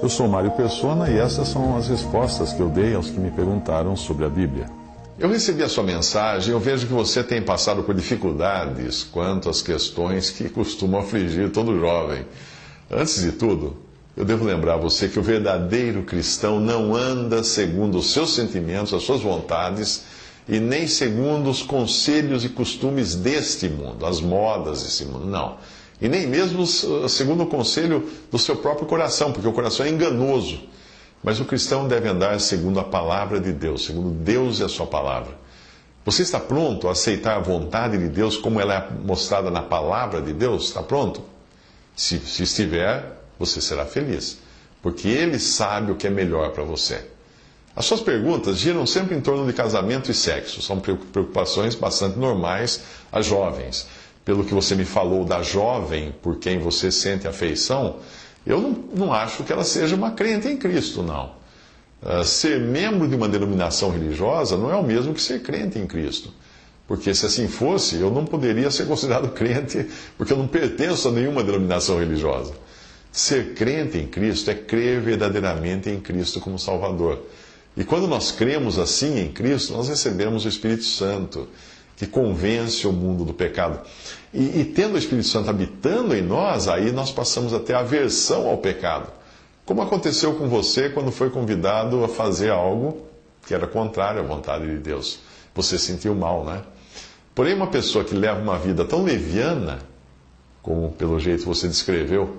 Eu sou Mário Persona e essas são as respostas que eu dei aos que me perguntaram sobre a Bíblia. Eu recebi a sua mensagem e eu vejo que você tem passado por dificuldades quanto às questões que costumam afligir todo jovem. Antes de tudo, eu devo lembrar a você que o verdadeiro cristão não anda segundo os seus sentimentos, as suas vontades, e nem segundo os conselhos e costumes deste mundo, as modas desse mundo, não. E nem mesmo segundo o conselho do seu próprio coração, porque o coração é enganoso. Mas o cristão deve andar segundo a palavra de Deus, segundo Deus e a sua palavra. Você está pronto a aceitar a vontade de Deus como ela é mostrada na palavra de Deus? Está pronto? Se estiver, você será feliz, porque Ele sabe o que é melhor para você. As suas perguntas giram sempre em torno de casamento e sexo. São preocupações bastante normais a jovens. Pelo que você me falou da jovem por quem você sente afeição, eu não acho que ela seja uma crente em Cristo, não. Ser membro de uma denominação religiosa não é o mesmo que ser crente em Cristo. Porque se assim fosse, eu não poderia ser considerado crente, porque eu não pertenço a nenhuma denominação religiosa. Ser crente em Cristo é crer verdadeiramente em Cristo como Salvador. E quando nós cremos assim em Cristo, nós recebemos o Espírito Santo, que convence o mundo do pecado. E tendo o Espírito Santo habitando em nós, aí nós passamos a ter aversão ao pecado. Como aconteceu com você quando foi convidado a fazer algo que era contrário à vontade de Deus. Você sentiu mal, né? Porém, uma pessoa que leva uma vida tão leviana, como pelo jeito você descreveu,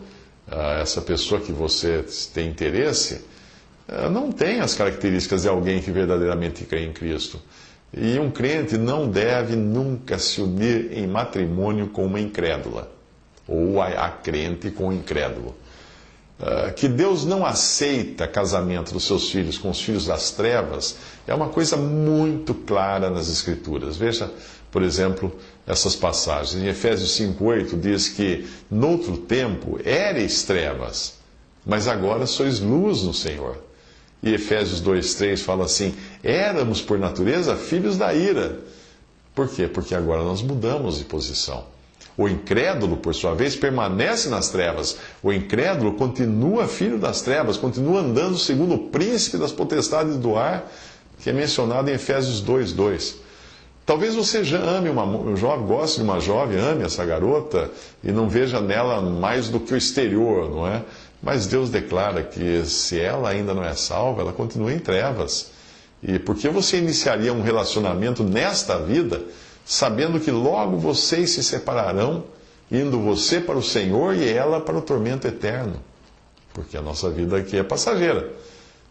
essa pessoa que você tem interesse, não tem as características de alguém que verdadeiramente crê em Cristo. E um crente não deve nunca se unir em matrimônio com uma incrédula, ou a crente com o incrédulo. Que Deus não aceita casamento dos seus filhos com os filhos das trevas é uma coisa muito clara nas Escrituras. Veja, por exemplo, essas passagens. Em Efésios 5,8 diz que, noutro tempo, éreis trevas, mas agora sois luz no Senhor. E Efésios 2,3 fala assim: éramos por natureza filhos da ira. Por quê? Porque agora nós mudamos de posição. O incrédulo, por sua vez, permanece nas trevas. O incrédulo continua filho das trevas, continua andando segundo o príncipe das potestades do ar, que é mencionado em Efésios 2,2. Talvez você já ame uma jovem, goste de uma jovem, ame essa garota e não veja nela mais do que o exterior, não é? Mas Deus declara que se ela ainda não é salva, ela continua em trevas. E por que você iniciaria um relacionamento nesta vida, sabendo que logo vocês se separarão, indo você para o Senhor e ela para o tormento eterno? Porque a nossa vida aqui é passageira.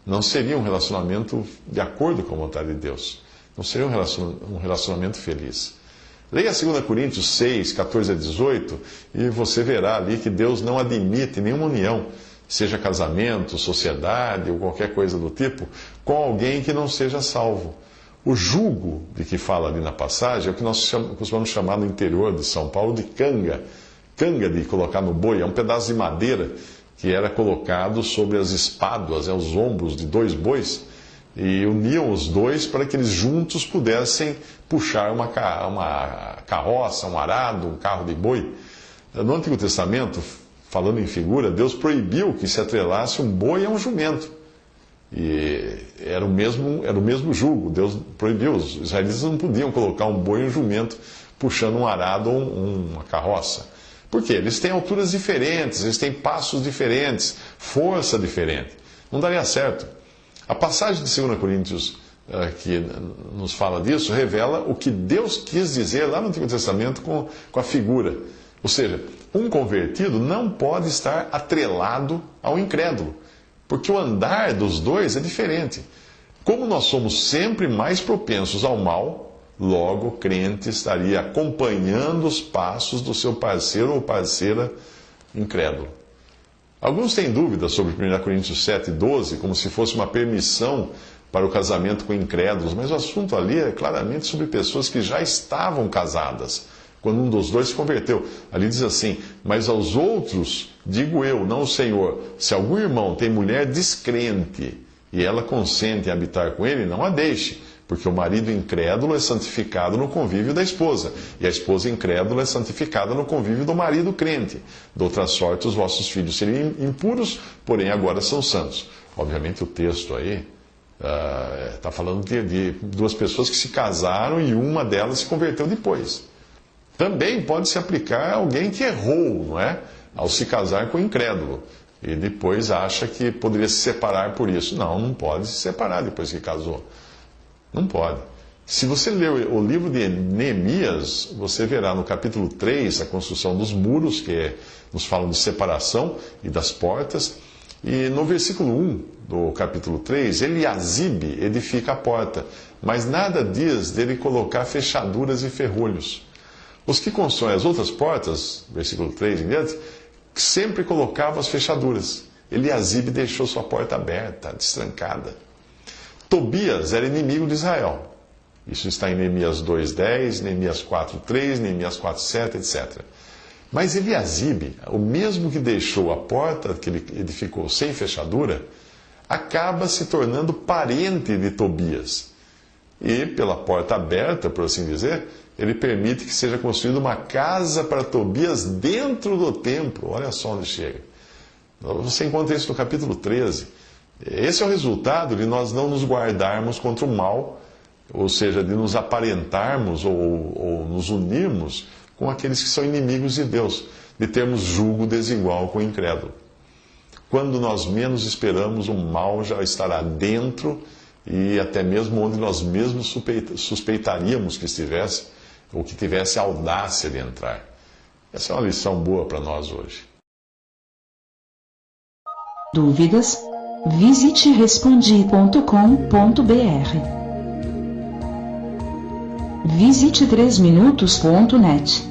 Não seria um relacionamento de acordo com a vontade de Deus. Não seria um relacionamento feliz. Leia 2 Coríntios 6, 14 a 18, e você verá ali que Deus não admite nenhuma união, seja casamento, sociedade ou qualquer coisa do tipo, com alguém que não seja salvo. O jugo de que fala ali na passagem é o que nós costumamos chamar no interior de São Paulo de canga. Canga de colocar no boi, é um pedaço de madeira que era colocado sobre as espáduas, os ombros de dois bois, e uniam os dois para que eles juntos pudessem puxar uma carroça, um arado, um carro de boi. No Antigo Testamento, falando em figura, Deus proibiu que se atrelasse um boi a um jumento. E era o mesmo jugo. Deus proibiu. Os israelitas não podiam colocar um boi e um jumento puxando um arado ou uma carroça. Por quê? Eles têm alturas diferentes, eles têm passos diferentes, força diferente. Não daria certo. A passagem de 2 Coríntios que nos fala disso revela o que Deus quis dizer lá no Antigo Testamento com a figura. Ou seja, um convertido não pode estar atrelado ao incrédulo, porque o andar dos dois é diferente. Como nós somos sempre mais propensos ao mal, logo o crente estaria acompanhando os passos do seu parceiro ou parceira incrédulo. Alguns têm dúvidas sobre 1 Coríntios 7,12, como se fosse uma permissão para o casamento com incrédulos, mas o assunto ali é claramente sobre pessoas que já estavam casadas, quando um dos dois se converteu. Ali diz assim: mas aos outros, digo eu, não o Senhor, se algum irmão tem mulher descrente e ela consente em habitar com ele, não a deixe, Porque o marido incrédulo é santificado no convívio da esposa, e a esposa incrédula é santificada no convívio do marido crente. De outra sorte, os vossos filhos seriam impuros, porém agora são santos. Obviamente o texto aí está falando de duas pessoas que se casaram e uma delas se converteu depois. Também pode se aplicar a alguém que errou, não é? Ao se casar com o incrédulo. E depois acha que poderia se separar por isso. Não, não pode se separar depois que casou. Não pode. Se você ler o livro de Neemias, você verá no capítulo 3 a construção dos muros, que nos falam de separação, e das portas. E no versículo 1 do capítulo 3, Eliasibe edifica a porta, mas nada diz dele colocar fechaduras e ferrolhos. Os que constroem as outras portas, versículo 3 em diante, sempre colocavam as fechaduras. Eliasibe deixou sua porta aberta, destrancada. Tobias era inimigo de Israel. Isso está em Neemias 2:10, Neemias 4:3, Neemias 4:7, etc. Mas Eliasibe, o mesmo que deixou a porta que ele edificou sem fechadura, acaba se tornando parente de Tobias. E, pela porta aberta, por assim dizer, ele permite que seja construída uma casa para Tobias dentro do templo. Olha só onde chega. Você encontra isso no capítulo 13. Esse é o resultado de nós não nos guardarmos contra o mal, ou seja, de nos aparentarmos ou nos unirmos com aqueles que são inimigos de Deus, de termos julgo desigual com o incrédulo. Quando nós menos esperamos, o mal já estará dentro e até mesmo onde nós mesmos suspeitaríamos que estivesse, ou que tivesse a audácia de entrar. Essa é uma lição boa para nós hoje. Dúvidas? Visite respondi.com.br. Visite 3minutos.net.